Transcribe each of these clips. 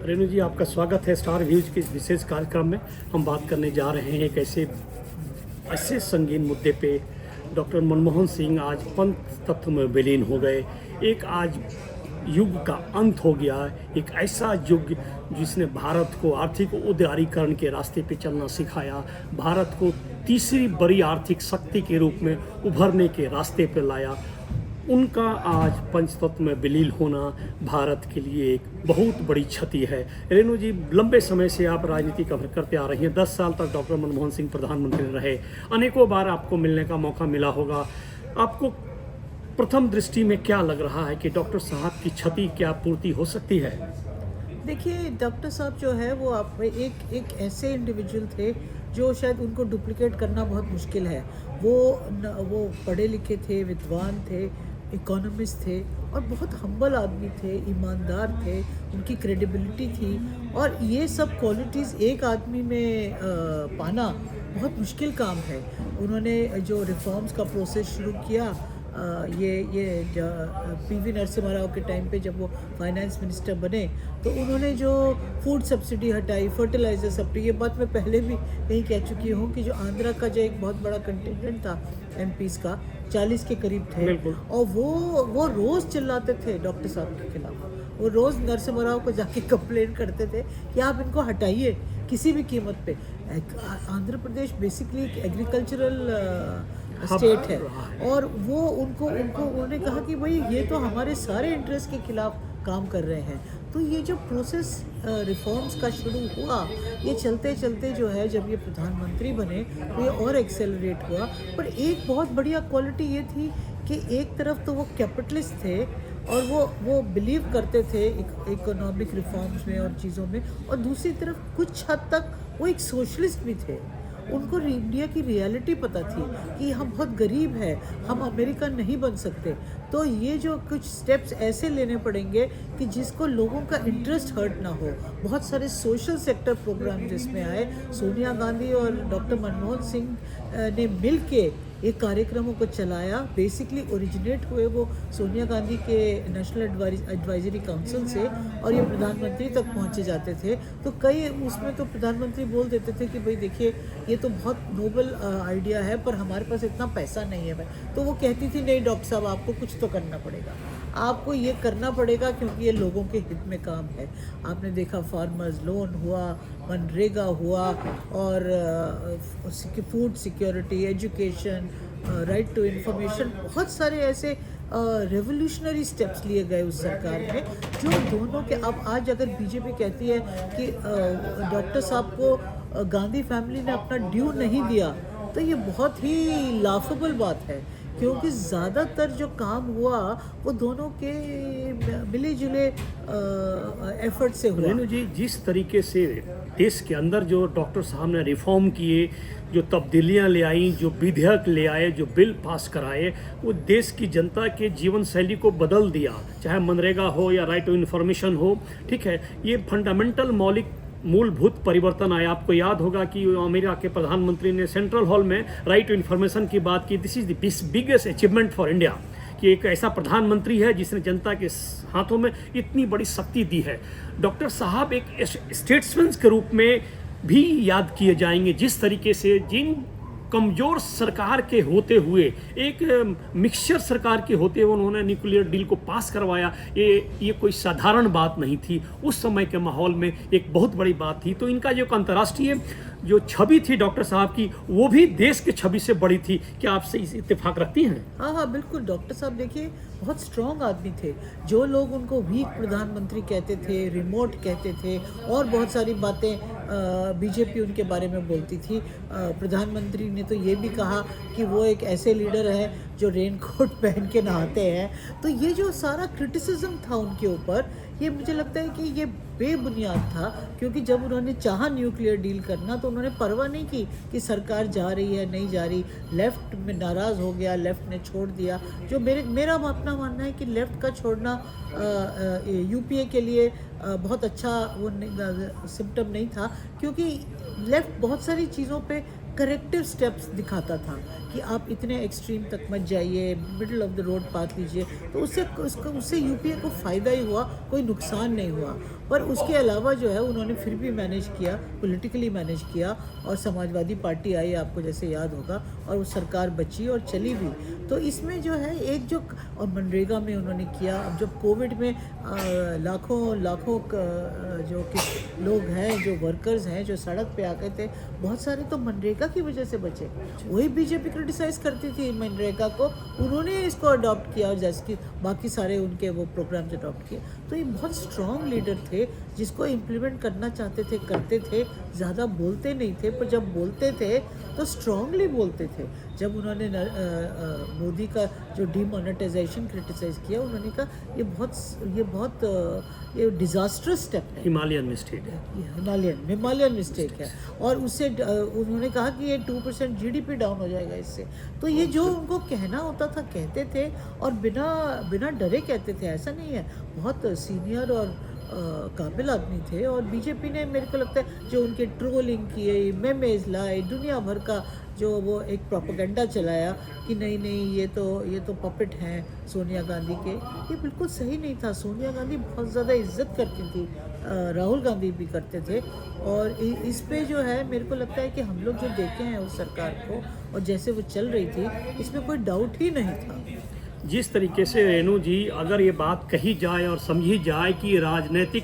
रेणु जी, आपका स्वागत है स्टार व्यूज के इस विशेष कार्यक्रम में। हम बात करने जा रहे हैं एक ऐसे ऐसे संगीन मुद्दे पे। डॉक्टर मनमोहन सिंह आज पंच तत्व में विलीन हो गए। एक आज युग का अंत हो गया। एक ऐसा युग जिसने भारत को आर्थिक उदारीकरण के रास्ते पे चलना सिखाया, भारत को तीसरी बड़ी आर्थिक शक्ति के रूप में उभरने के रास्ते पर लाया। उनका आज पंचतत्व में विलीन होना भारत के लिए एक बहुत बड़ी क्षति है। रेणु जी, लंबे समय से आप राजनीति कवर करते आ रही हैं। 10 साल तक डॉक्टर मनमोहन सिंह प्रधानमंत्री रहे। अनेकों बार आपको मिलने का मौका मिला होगा। आपको प्रथम दृष्टि में क्या लग रहा है कि डॉक्टर साहब की क्षति क्या पूर्ति हो सकती है? देखिए, डॉक्टर साहब जो है वो आप एक ऐसे इंडिविजुअल थे जो शायद उनको डुप्लीकेट करना बहुत मुश्किल है। वो पढ़े लिखे थे, विद्वान थे, इकोनॉमिस्ट थे और बहुत हम्बल आदमी थे, ईमानदार थे, उनकी क्रेडिबिलिटी थी। और ये सब क्वालिटीज़ एक आदमी में पाना बहुत मुश्किल काम है। उन्होंने जो रिफॉर्म्स का प्रोसेस शुरू किया, ये पीवी नरसिम्हा राव के टाइम पे जब वो फाइनेंस मिनिस्टर बने तो उन्होंने जो फूड सब्सिडी हटाई, फर्टिलाइजर सब्सिडी, ये बात मैं पहले भी कहीं कह चुकी हूँ कि जो आंध्रा का जो एक बहुत बड़ा कंटिजेंट था एमपीज का, 40 के करीब थे, और वो रोज़ चिल्लाते थे डॉक्टर साहब के खिलाफ। वो रोज़ नरसिम्हा राव को जाके कंप्लेंट करते थे कि आप इनको हटाइए किसी भी कीमत पे। आंध्र प्रदेश बेसिकली एक एग्रीकल्चरल स्टेट है और वो उन्होंने कहा कि भाई ये तो हमारे सारे इंटरेस्ट के खिलाफ काम कर रहे हैं। तो ये जो प्रोसेस रिफॉर्म्स का शुरू हुआ, ये चलते चलते जो है जब ये प्रधानमंत्री बने तो ये और एक्सेलरेट हुआ। पर एक बहुत बढ़िया क्वालिटी ये थी कि एक तरफ तो वो कैपिटलिस्ट थे और वो बिलीव करते थे इकोनॉमिक रिफॉर्म्स में और चीज़ों में, और दूसरी तरफ कुछ हद तक वो एक सोशलिस्ट भी थे। उनको इंडिया की रियलिटी पता थी कि हम बहुत गरीब हैं, हम अमेरिका नहीं बन सकते। तो ये जो कुछ स्टेप्स ऐसे लेने पड़ेंगे कि जिसको लोगों का इंटरेस्ट हर्ट ना हो। बहुत सारे सोशल सेक्टर प्रोग्राम जिसमें आए, सोनिया गांधी और डॉक्टर मनमोहन सिंह ने मिल के ये कार्यक्रमों को चलाया। बेसिकली ओरिजिनेट हुए वो सोनिया गांधी के नेशनल एडवाइजरी काउंसिल से और ये प्रधानमंत्री तक पहुंचे जाते थे। तो कई उसमें तो प्रधानमंत्री बोल देते थे कि भाई देखिए ये तो बहुत नोबल आइडिया है पर हमारे पास इतना पैसा नहीं है भाई। तो वो कहती थी नहीं डॉक्टर साहब, आपको कुछ तो करना पड़ेगा, आपको ये करना पड़ेगा क्योंकि ये लोगों के हित में काम है। आपने देखा फार्मर्स लोन हुआ, मनरेगा हुआ, और food security, education, right to information, बहुत सारे ऐसे रेवोल्यूशनरी स्टेप्स लिए गए उस सरकार में, जो दोनों के। अब आज अगर बीजेपी कहती है कि डॉक्टर साहब को गांधी फैमिली ने अपना ड्यू नहीं दिया, तो ये बहुत ही लाफेबल बात है, क्योंकि ज़्यादातर जो काम हुआ वो दोनों के मिले जुले एफर्ट से हुआ। रेणु जी, जिस तरीके से देश के अंदर जो डॉक्टर साहब ने रिफॉर्म किए, जो तब्दीलियां ले आई, जो विधेयक ले आए, जो बिल पास कराए, वो देश की जनता के जीवन शैली को बदल दिया। चाहे मनरेगा हो या राइट टू इन्फॉर्मेशन हो, ठीक है, ये फंडामेंटल मूलभूत परिवर्तन आया। आपको याद होगा कि अमेरिका के प्रधानमंत्री ने सेंट्रल हॉल में राइट टू इन्फॉर्मेशन की बात की। This is the biggest achievement for India कि एक ऐसा प्रधानमंत्री है जिसने जनता के हाथों में इतनी बड़ी शक्ति दी है। डॉक्टर साहब एक स्टेट्समैन के रूप में भी याद किए जाएंगे, जिस तरीके से जिन कमज़ोर सरकार के होते हुए, एक मिक्सचर सरकार के होते हुए उन्होंने न्यूक्लियर डील को पास करवाया। ये कोई साधारण बात नहीं थी, उस समय के माहौल में एक बहुत बड़ी बात थी। तो इनका जो अंतर्राष्ट्रीय जो छवि थी डॉक्टर साहब की, वो भी देश की छवि से बड़ी थी। क्या आपसे इस इत्तेफाक रखती हैं? हाँ, बिल्कुल। डॉक्टर साहब देखिए बहुत स्ट्रॉन्ग आदमी थे। जो लोग उनको वीक प्रधानमंत्री कहते थे, रिमोट कहते थे, और बहुत सारी बातें बीजेपी उनके बारे में बोलती थी। प्रधानमंत्री ने तो ये भी कहा कि वो एक ऐसे लीडर है जो रेनकोट पहन के नहाते हैं। तो ये जो सारा क्रिटिसिज्म था उनके ऊपर, ये मुझे लगता है कि ये बेबुनियाद था, क्योंकि जब उन्होंने चाहा न्यूक्लियर डील करना तो उन्होंने परवाह नहीं की कि सरकार जा रही है नहीं जा रही। लेफ़्ट में नाराज़ हो गया, लेफ़्ट ने छोड़ दिया। जो मेरा अपना मानना है कि लेफ़्ट का छोड़ना यूपीए के लिए बहुत अच्छा वो सिम्टम नहीं था, क्योंकि लेफ़्ट बहुत सारी चीज़ों पे करेक्टिव स्टेप्स दिखाता था कि आप इतने एक्सट्रीम तक मत जाइए, middle of the road path लीजिए। तो उससे यूपीए को फ़ायदा ही हुआ, कोई नुकसान नहीं हुआ। पर उसके अलावा जो है उन्होंने फिर भी मैनेज किया, पॉलिटिकली मैनेज किया, और समाजवादी पार्टी आई, आपको जैसे याद होगा, और वो सरकार बची और चली भी। तो इसमें जो है एक जो, और मनरेगा में उन्होंने किया। अब जब कोविड में लाखों जो कि लोग हैं, जो वर्कर्स हैं, जो सड़क पे आ गए थे, बहुत सारे तो मनरेगा की वजह से बचे। वही बीजेपी क्रिटिसाइज करती थी मनरेगा को, उन्होंने इसको अडॉप्ट किया, और जैसे कि बाकी सारे उनके वो प्रोग्राम्स अडॉप्ट किए। तो ये बहुत स्ट्रॉन्ग लीडर थे, जिसको इम्प्लीमेंट करना चाहते थे, करते थे, ज़्यादा बोलते नहीं थे, पर जब बोलते थे तो स्ट्रांगली बोलते थे। जब उन्होंने मोदी का जो डीमोनेटाइजेशन क्रिटिसाइज किया, उन्होंने कहा ये बहुत डिज़ास्टरस स्टेप है, हिमालयन मिस्टेक है, हिमालयन मिस्टेक है, और उससे उन्होंने कहा कि ये 2% जीडीपी डाउन हो जाएगा इससे। तो ये जो उनको कहना होता था कहते थे, और बिना डरे कहते थे, ऐसा नहीं है, बहुत सीनियर और काबिल आदमी थे। और बीजेपी ने, मेरे को लगता है, जो उनके ट्रोलिंग किए, मेमेज लाए, दुनिया भर का जो वो एक प्रोपेगेंडा चलाया कि नहीं ये तो पपेट हैं सोनिया गांधी के, ये बिल्कुल सही नहीं था। सोनिया गांधी बहुत ज़्यादा इज्जत करती थी, राहुल गांधी भी करते थे, और इस पे जो है मेरे को लगता है कि हम लोग जो देखे हैं उस सरकार को, और जैसे वो चल रही थी, इसमें कोई डाउट ही नहीं था। जिस तरीके से रेणु जी, अगर ये बात कही जाए और समझी जाए कि राजनीतिक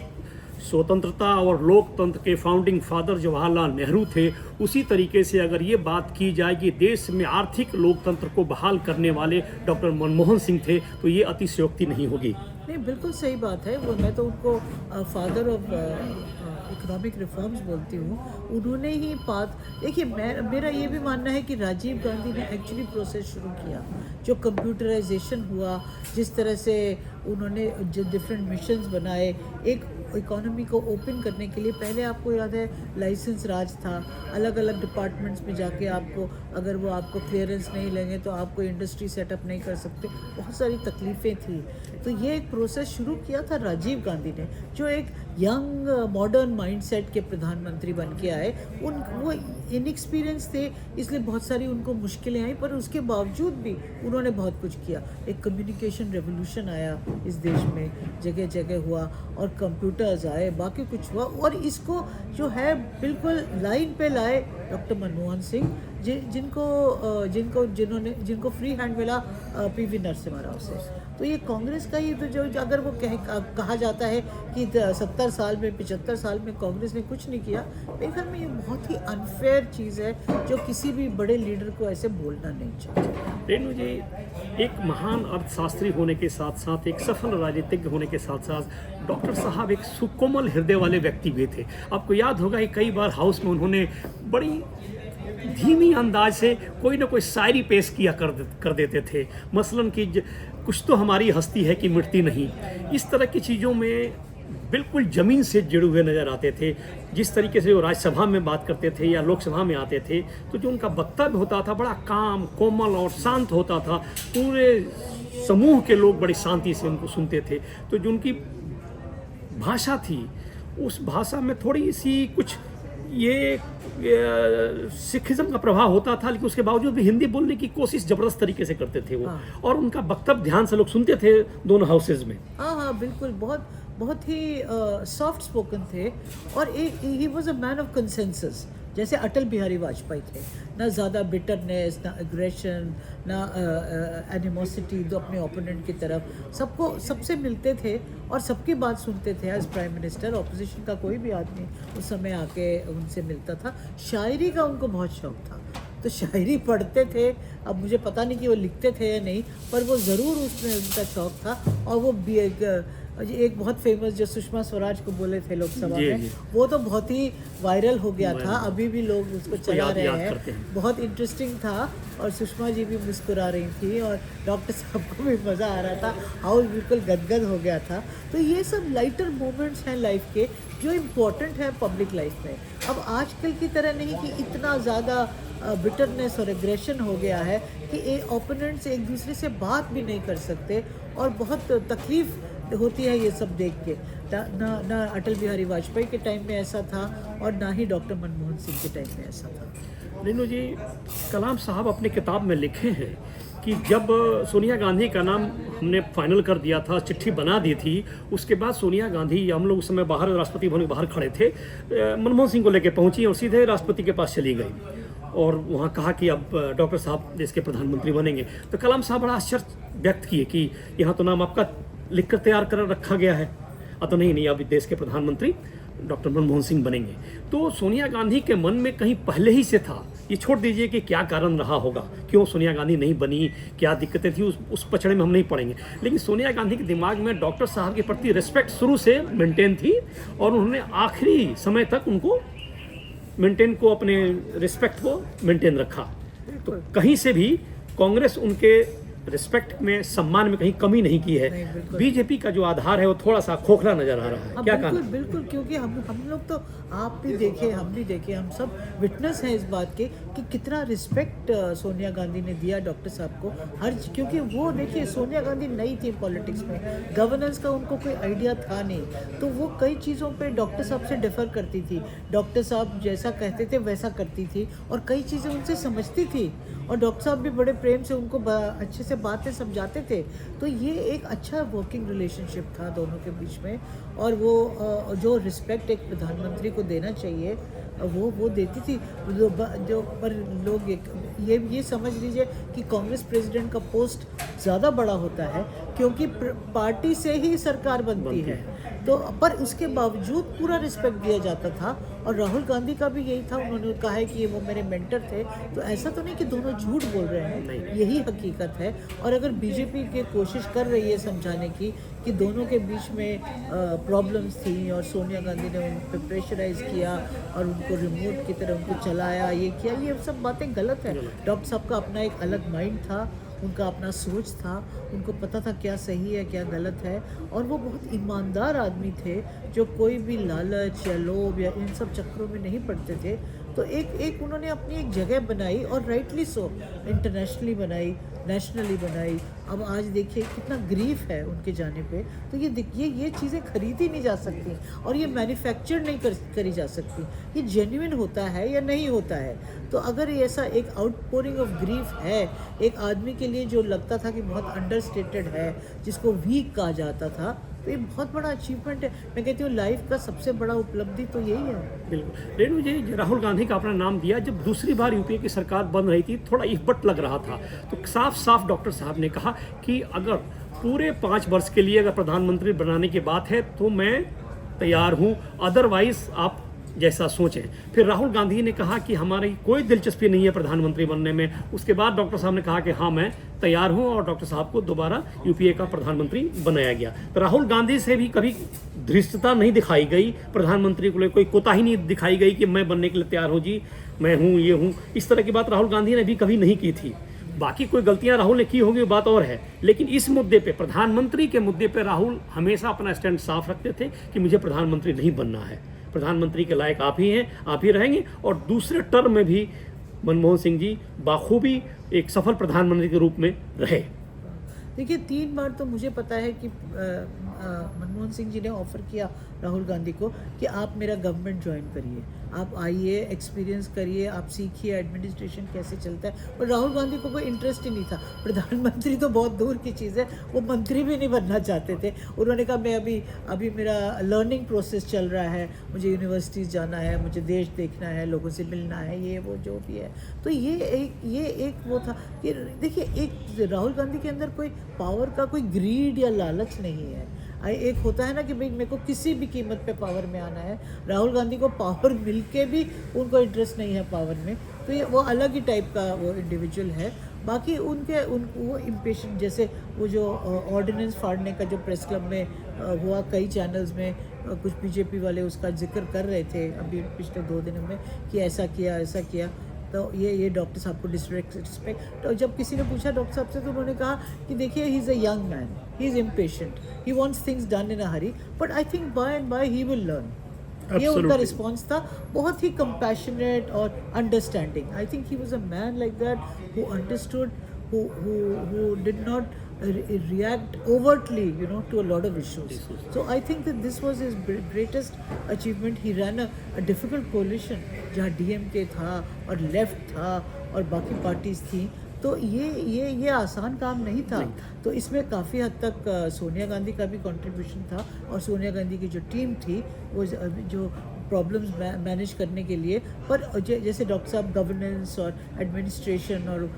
स्वतंत्रता और लोकतंत्र के फाउंडिंग फादर जवाहरलाल नेहरू थे, उसी तरीके से अगर ये बात की जाए कि देश में आर्थिक लोकतंत्र को बहाल करने वाले डॉक्टर मनमोहन सिंह थे, तो ये अतिशयोक्ति नहीं होगी। नहीं, बिल्कुल सही बात है। वो, मैं तो उनको फादर ऑफ इकोनॉमिक रिफॉर्म्स बोलती हूँ। उन्होंने ही बात, देखिए, मेरा ये भी मानना है कि राजीव गांधी ने एक्चुअली प्रोसेस शुरू किया, जो कंप्यूटराइजेशन हुआ, जिस तरह से उन्होंने जो डिफरेंट मिशंस बनाए एक इकोनॉमी को ओपन करने के लिए। पहले आपको याद है लाइसेंस राज था, अलग अलग डिपार्टमेंट्स में जाके आपको, अगर वो आपको क्लियरेंस नहीं लेंगे तो आपको इंडस्ट्री सेटअप नहीं कर सकते, बहुत सारी तकलीफ़ें थी। तो ये एक प्रोसेस शुरू किया था राजीव गांधी ने, जो एक यंग मॉडर्न माइंडसेट के प्रधानमंत्री बन के आए। वो इनएक्सपीरियंस थे, इसलिए बहुत सारी उनको मुश्किलें आई, पर उसके बावजूद भी उन्होंने बहुत कुछ किया। एक कम्युनिकेशन रेवोल्यूशन आया इस देश में, जगह जगह हुआ, और कंप्यूटर्स आए, बाकी कुछ हुआ, और इसको जो है बिल्कुल लाइन पे लाए डॉक्टर मनमोहन सिंह, जिनको फ्री हैंड मिला पीवी नरसिम्हा राव से। तो ये कांग्रेस का ही तो जो अगर वो कहा जाता है कि 70 साल में 75 साल में कांग्रेस ने कुछ नहीं किया, मेरे ख्याल में ये बहुत ही अनफेयर चीज़ है, जो किसी भी बड़े लीडर को ऐसे बोलना नहीं चाहिए। रेणु जी, एक महान अर्थशास्त्री होने के साथ साथ, एक सफल राजनीतिज्ञ होने के साथ साथ, डॉक्टर साहब एक सुकोमल हृदय वाले व्यक्ति भी थे। आपको याद होगा कि कई बार हाउस में उन्होंने बड़ी धीमी अंदाज से कोई ना कोई शायरी पेश किया कर देते थे, मसलन कि कुछ तो हमारी हस्ती है कि मिटती नहीं। इस तरह की चीज़ों में बिल्कुल ज़मीन से जुड़े हुए नज़र आते थे। जिस तरीके से वो राज्यसभा में बात करते थे या लोकसभा में आते थे, तो जो उनका वक्तव्य होता था बड़ा काम, कोमल और शांत होता था। पूरे समूह के लोग बड़ी शांति से उनको सुनते थे। तो जो उनकी भाषा थी, उस भाषा में थोड़ी सी कुछ ये सिखिज्म का प्रभाव होता था, लेकिन उसके बावजूद भी हिंदी बोलने की कोशिश ज़बरदस्त तरीके से करते थे वो। और उनका वक्तव्य ध्यान से लोग सुनते थे दोनों हाउसेज में। हाँ, बिल्कुल, बहुत ही सॉफ्ट स्पोकन थे, और he was a man of consensus, जैसे अटल बिहारी वाजपेयी थे। ना ज़्यादा बिटरनेस, ना एग्रेशन, ना एनिमोसिटी दो अपने ओपोनेंट की तरफ, सबसे मिलते थे और सबकी बात सुनते थे। एज प्राइम मिनिस्टर ऑपोजिशन का कोई भी आदमी उस समय आके उनसे मिलता था। शायरी का उनको बहुत शौक था, तो शायरी पढ़ते थे। अब मुझे पता नहीं कि वो लिखते थे या नहीं, पर वो ज़रूर उसमें उनका शौक था। और वो भी एक बहुत फेमस जो सुषमा स्वराज को बोले थे लोकसभा में, वो तो बहुत ही वायरल हो गया था, अभी भी लोग उसको चला रहे हैं। बहुत इंटरेस्टिंग था, और सुषमा जी भी मुस्कुरा रही थी, और डॉक्टर साहब को भी मज़ा आ रहा था, हाउस बिल्कुल गदगद हो गया था। तो ये सब लाइटर मोमेंट्स हैं लाइफ के, जो इम्पोर्टेंट है पब्लिक लाइफ में। अब आजकल की तरह नहीं कि इतना ज़्यादा बिटरनेस और एग्रेशन हो गया है कि ओपोनेंट्स एक दूसरे से बात भी नहीं कर सकते, और बहुत तकलीफ़ होती है ये सब देख के। ना अटल बिहारी वाजपेयी के टाइम में ऐसा था और ना ही डॉक्टर मनमोहन सिंह के टाइम में ऐसा था। रेणु जी, कलाम साहब अपने किताब में लिखे हैं कि जब सोनिया गांधी का नाम हमने फाइनल कर दिया था, चिट्ठी बना दी थी, उसके बाद सोनिया गांधी, हम लोग उस समय बाहर राष्ट्रपति भवन के बाहर खड़े थे, मनमोहन सिंह को लेकर पहुंची और सीधे राष्ट्रपति के पास चली गई और वहाँ कहा कि अब डॉक्टर साहब देश के प्रधानमंत्री बनेंगे। तो कलाम साहब बड़ा आश्चर्य व्यक्त किए कि यहाँ तो नाम आपका लिख कर तैयार कर रखा गया है, तो नहीं, अब देश के प्रधानमंत्री डॉक्टर मनमोहन सिंह बनेंगे। तो सोनिया गांधी के मन में कहीं पहले ही से था, ये छोड़ दीजिए कि क्या कारण रहा होगा, क्यों सोनिया गांधी नहीं बनी, क्या दिक्कतें थी, उस पचड़े में हम नहीं पड़ेंगे, लेकिन सोनिया गांधी के दिमाग में डॉक्टर साहब के प्रति रिस्पेक्ट शुरू से मेंटेन थी और उन्होंने आखिरी समय तक उनको अपने रिस्पेक्ट को मेंटेन रखा। तो कहीं से भी कांग्रेस उनके रिस्पेक्ट में, सम्मान में कहीं कमी नहीं की है। बीजेपी का जो आधार है वो थोड़ा सा खोखला नजर आ रहा है। क्या कहना? बिल्कुल, क्योंकि हम लोग तो, आप भी देखे, हम भी देखे, हम सब विटनेस हैं इस बात के कि कितना रिस्पेक्ट सोनिया गांधी ने दिया डॉक्टर साहब को क्योंकि वो देखिए, सोनिया गांधी नई थी पॉलिटिक्स में, गवर्नेंस का उनको कोई आइडिया था नहीं, तो वो कई चीज़ों पे डॉक्टर साहब से डिफर करती थी, डॉक्टर साहब जैसा कहते थे वैसा करती थी और कई चीज़ें उनसे समझती थी और डॉक्टर साहब भी बड़े प्रेम से उनको अच्छे से बातें समझाते थे। तो ये एक अच्छा वर्किंग रिलेशनशिप था दोनों के बीच में और वो जो रिस्पेक्ट एक प्रधानमंत्री को देना चाहिए वो देती थी। जो पर लोग ये समझ लीजिए कि कांग्रेस प्रेसिडेंट का पोस्ट ज़्यादा बड़ा होता है क्योंकि पार्टी से ही सरकार बनती है, तो पर उसके बावजूद पूरा रिस्पेक्ट दिया जाता था। और राहुल गांधी का भी यही था, उन्होंने कहा है कि वो मेरे मेंटर थे, तो ऐसा तो नहीं कि दोनों झूठ बोल रहे हैं, यही हकीकत है। और अगर बीजेपी की कोशिश कर रही है समझाने की कि दोनों के बीच में प्रॉब्लम्स थी और सोनिया गांधी ने उन पर प्रेशराइज किया और उनको रिमोट की तरह उनको चलाया, ये किया, ये सब बातें गलत है। डॉक्टर साहब का अपना एक अलग माइंड था, उनका अपना सोच था, उनको पता था क्या सही है क्या गलत है और वो बहुत ईमानदार आदमी थे जो कोई भी लालच या लोभ या इन सब चक्करों में नहीं पड़ते थे। तो एक उन्होंने अपनी एक जगह बनाई और राइटली सो, इंटरनेशनली बनाई, नेशनली बनाई। अब आज देखिए कितना ग्रीफ है उनके जाने पे, तो ये चीज़ें खरीदी नहीं जा सकती और ये मैन्युफैक्चर नहीं करी जा सकती, ये जेन्युइन होता है या नहीं होता है। तो अगर ऐसा एक आउटपोरिंग ऑफ ग्रीफ है एक आदमी के लिए जो लगता था कि बहुत अंडरस्टेटेड है, जिसको वीक कहा जाता था, तो ये बहुत बड़ा अचीवमेंट है। मैं कहती हूँ लाइफ का सबसे बड़ा उपलब्धि तो यही है। बिल्कुल रेणु जी, राहुल गांधी का अपना नाम दिया, जब दूसरी बार यूपीए की सरकार बन रही थी, थोड़ा इफबट लग रहा था, तो साफ साफ डॉक्टर साहब ने कहा कि अगर पूरे 5 वर्ष के लिए अगर प्रधानमंत्री बनाने की बात है तो मैं तैयार हूँ, अदरवाइज आप जैसा सोचें। फिर राहुल गांधी ने कहा कि हमारी कोई दिलचस्पी नहीं है प्रधानमंत्री बनने में। उसके बाद डॉक्टर साहब ने कहा कि हाँ मैं तैयार हूं और डॉक्टर साहब को दोबारा यूपीए का प्रधानमंत्री बनाया गया। तो राहुल गांधी से भी कभी धृष्टता नहीं दिखाई गई, प्रधानमंत्री को कोई कोताही नहीं दिखाई गई कि मैं बनने के लिए तैयार हूँ जी, मैं हूँ, ये हूँ, इस तरह की बात राहुल गांधी ने भी कभी नहीं की थी। बाकी कोई गलतियां राहुल ने की होगी वो बात और है, लेकिन इस मुद्दे पे, प्रधानमंत्री के मुद्दे पे राहुल हमेशा अपना स्टैंड साफ रखते थे कि मुझे प्रधानमंत्री नहीं बनना है, प्रधानमंत्री के लायक आप ही हैं, आप ही रहेंगे। और दूसरे टर्म में भी मनमोहन सिंह जी बाखूबी एक सफल प्रधानमंत्री के रूप में रहे। देखिए 3 बार तो मुझे पता है कि मनमोहन सिंह जी ने ऑफ़र किया राहुल गांधी को कि आप मेरा गवर्नमेंट ज्वाइन करिए, आप आइए, एक्सपीरियंस करिए, आप सीखिए एडमिनिस्ट्रेशन कैसे चलता है। और राहुल गांधी को कोई इंटरेस्ट ही नहीं था, प्रधानमंत्री तो बहुत दूर की चीज़ है, वो मंत्री भी नहीं बनना चाहते थे। उन्होंने कहा मैं अभी मेरा लर्निंग प्रोसेस चल रहा है, मुझे यूनिवर्सिटीज़ जाना है, मुझे देश देखना है, लोगों से मिलना है, ये वो जो भी है। तो ये एक वो था कि देखिए, एक राहुल गांधी के अंदर कोई पावर का कोई ग्रीड या लालच नहीं है। एक होता है ना कि भाई मेरे को किसी भी कीमत पे पावर में आना है, राहुल गांधी को पावर मिलके भी उनको इंटरेस्ट नहीं है पावर में, तो ये वो अलग ही टाइप का वो इंडिविजुअल है। बाकी वो इम्पेशेंट, जैसे वो जो ऑर्डिनेंस फाड़ने का जो प्रेस क्लब में हुआ, कई चैनल्स में कुछ बीजेपी वाले उसका जिक्र कर रहे थे अभी पिछले 2 दिनों में कि ऐसा किया, तो ये डॉक्टर साहब को डिसरिस्पेक्ट। तो जब किसी ने पूछा डॉक्टर साहब से तो उन्होंने कहा कि देखिए he is a young man, he is impatient, he wants things done in a hurry, but I think by and by he will learn. ये उनका रिस्पॉन्स था, बहुत ही कंपैशनेट और understanding. I think he was a man like that who understood who did not react overtly, you know, to a lot of issues. So I think that this was his greatest achievement. He ran a difficult coalition जहाँ DMK था और left था और बाकी parties थी, तो ये आसान काम नहीं था। तो इसमें काफ़ी हद तक सोनिया गांधी का भी कंट्रीब्यूशन था, और सोनिया गांधी की जो टीम थी वो जो प्रॉब्लम्स मैनेज करने के लिए, पर जैसे डॉक्टर साहब गवर्नेंस और एडमिनिस्ट्रेशन और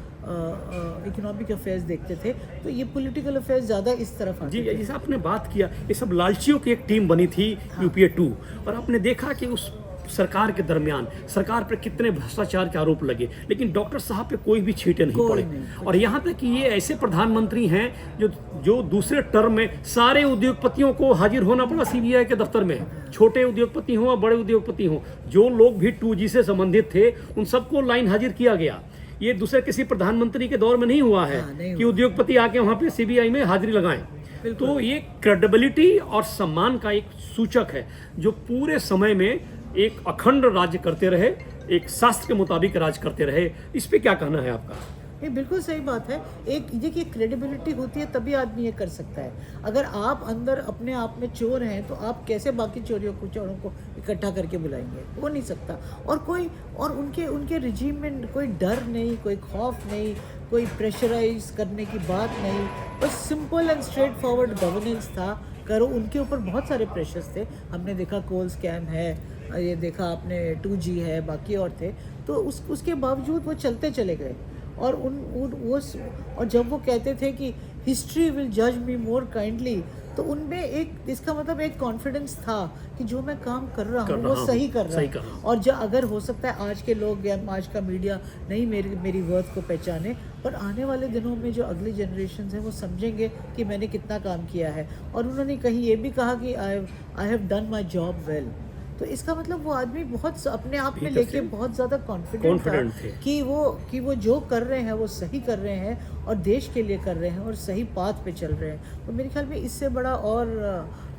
इकोनॉमिक अफेयर्स देखते थे, तो ये पॉलिटिकल अफेयर्स ज़्यादा इस तरफ आते जी, थे। जैसे आपने बात किया, ये सब लालचियों की एक टीम बनी थी UPA 2, और आपने देखा कि उस सरकार के दरमियान सरकार पर कितने भ्रष्टाचार के आरोप लगे, लेकिन डॉक्टर साहब पे कोई भी छींटे नहीं पड़े। और यहाँ तक कि ये ऐसे प्रधानमंत्री हैं जो दूसरे टर्म में सारे उद्योगपतियों को हाजिर होना पड़ा CBI के दफ्तर में, छोटे उद्योगपति हों या बड़े उद्योगपति हों, जो लोग भी 2G से संबंधित थे उन सबको लाइन हाजिर किया गया। ये दूसरे किसी प्रधानमंत्री के दौर में नहीं हुआ है कि उद्योगपति आके वहाँ पे CBI में हाजिरी लगाएं। तो ये क्रेडिबिलिटी और सम्मान का एक सूचक है, जो पूरे समय में एक अखंड राज्य करते रहे, एक शास्त्र के मुताबिक राज करते रहे। इस पे क्या कहना है आपका? ये बिल्कुल सही बात है। एक देखिए, क्रेडिबिलिटी होती है तभी आदमी ये कर सकता है। अगर आप अंदर अपने आप में चोर हैं तो आप कैसे बाकी चोरों को इकट्ठा करके बुलाएंगे? हो नहीं सकता। और उनके रिजीम में कोई डर नहीं, कोई खौफ नहीं, कोई प्रेशराइज करने की बात नहीं, बस simple and straight forward governance था। करो, उनके ऊपर बहुत सारे प्रेशर्स थे। हमने देखा कोल स्कैम है, ये देखा आपने 2G है, बाकी और थे, तो उसके बावजूद वो चलते चले गए। और और जब वो कहते थे कि हिस्ट्री विल जज मी मोर काइंडली, तो उनमें एक इसका मतलब एक कॉन्फिडेंस था कि जो मैं काम कर रहा हूँ वो सही कर रहा हूँ। और जो अगर हो सकता है आज के लोग या आज का मीडिया नहीं मेरी वर्थ को पहचाने, पर आने वाले दिनों में जो अगली जनरेशन है वो समझेंगे कि मैंने कितना काम किया है। और उन्होंने कहीं ये भी कहा कि I have done my job well. तो इसका मतलब वो आदमी बहुत अपने आप में लेके बहुत ज़्यादा कॉन्फिडेंट था कि वो जो कर रहे हैं वो सही कर रहे हैं और देश के लिए कर रहे हैं और सही पाथ पे चल रहे हैं। तो मेरे ख्याल में इससे बड़ा और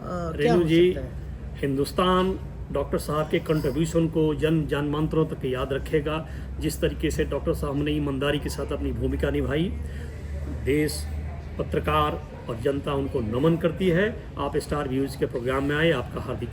क्या हो सकता है? हिंदुस्तान डॉक्टर साहब के कंट्रीब्यूशन को जन्मांतरों तक याद रखेगा। जिस तरीके से डॉक्टर साहब ने ईमानदारी के साथ अपनी भूमिका निभाई, देश, पत्रकार और जनता उनको नमन करती है। आप स्टार व्यूज़ के प्रोग्राम में आए, आपका हार्दिक